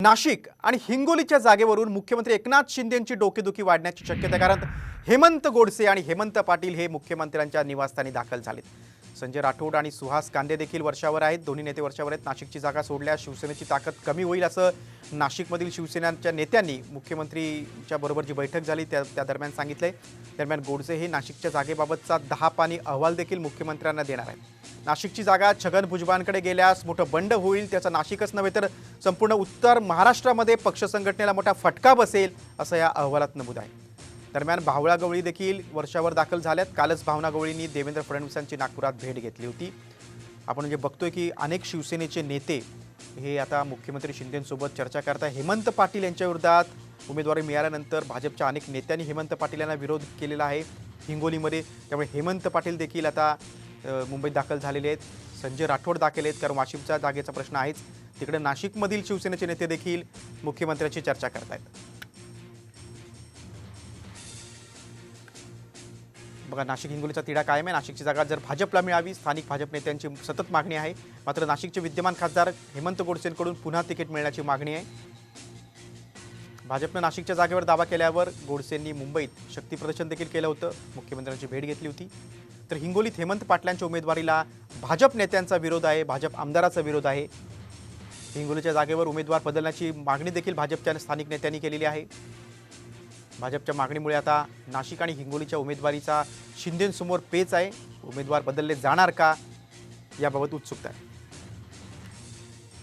नाशिक आणि हिंगोलीच्या जागेवरून मुख्यमंत्री एकनाथ शिंदेंची डोकेदुखी वाढण्याची शक्यता आहे, कारण हेमंत गोडसे आणि हेमंत पाटील हे मुख्यमंत्र्यांच्या निवासस्थानी दाखल झालेत. संजय राठोड आणि सुहास कांदे देखील वर्षावर आहेत. दोन्ही नेते वर्षावर आहेत. नाशिकची जागा सोडल्यास शिवसेनेची ताकद कमी होईल असं नाशिकमधील शिवसेनेच्या नेत्यांनी मुख्यमंत्रीच्या बरोबर जी बैठक झाली त्या दरम्यान सांगितलंय. दरम्यान गोडसे हे नाशिकच्या जागेबाबतचा 10 पानी अहवाल देखील मुख्यमंत्र्यांना देणार आहेत. नाशिकची जागा छगन भुजबळांकडे गेल्यास मोठं बंड होईल. त्याचा नाशिकच नव्हे तर संपूर्ण उत्तर महाराष्ट्रामध्ये पक्ष संघटनेला मोठा फटका बसेल असं या अहवालात नमूद आहे. दरम्यान भावळा गवळी देखील वर्षावर दाखल झाल्यात. कालच भावना गवळींनी देवेंद्र फडणवीसांची नागपुरात भेट घेतली होती. आपण म्हणजे बघतोय की अनेक शिवसेनेचे नेते हे आता मुख्यमंत्री शिंदेंसोबत चर्चा करतात. हेमंत पाटील यांच्या विरोधात उमेदवारी मिळाल्यानंतर भाजपच्या अनेक नेत्यांनी हेमंत पाटील यांना विरोध केलेला आहे हिंगोलीमध्ये. त्यामुळे हेमंत पाटील देखील आता मुंबईत दाखल झालेले आहेत. संजय राठोड दाखल आहेत, कारण वाशिमच्या जागेचा प्रश्न आहेच. तिकडे नाशिकमधील शिवसेनेचे नेते देखील मुख्यमंत्र्यांची चर्चा करतायत. बघा, नाशिक हिंगोलीचा तिढा कायम आहे. नाशिकची जागा जर भाजपला मिळावी, स्थानिक भाजप नेत्यांची सतत मागणी आहे. मात्र नाशिकचे विद्यमान खासदार हेमंत गोडसेंकडून पुन्हा तिकीट मिळण्याची मागणी आहे. भाजपनं नाशिकच्या जागेवर दावा केल्यावर गोडसेंनी मुंबईत शक्तीप्रदर्शन देखील केलं होतं. मुख्यमंत्र्यांची भेट घेतली होती. तर हिंगोलीत हेमंत पाटलांच्या उमेदवारीला भाजप नेत्यांचा विरोध आहे, भाजप आमदाराचा विरोध आहे. हिंगोलीच्या जागेवर उमेदवार बदलण्याची मागणी देखील भाजपच्या स्थानिक नेत्यांनी केलेली आहे. भाजपच्या मागणीमुळे आता नाशिक आणि हिंगोलीच्या उमेदवारीचा शिंदेंसमोर पेच आहे. उमेदवार बदलले जाणार का, याबाबत उत्सुकता आहे.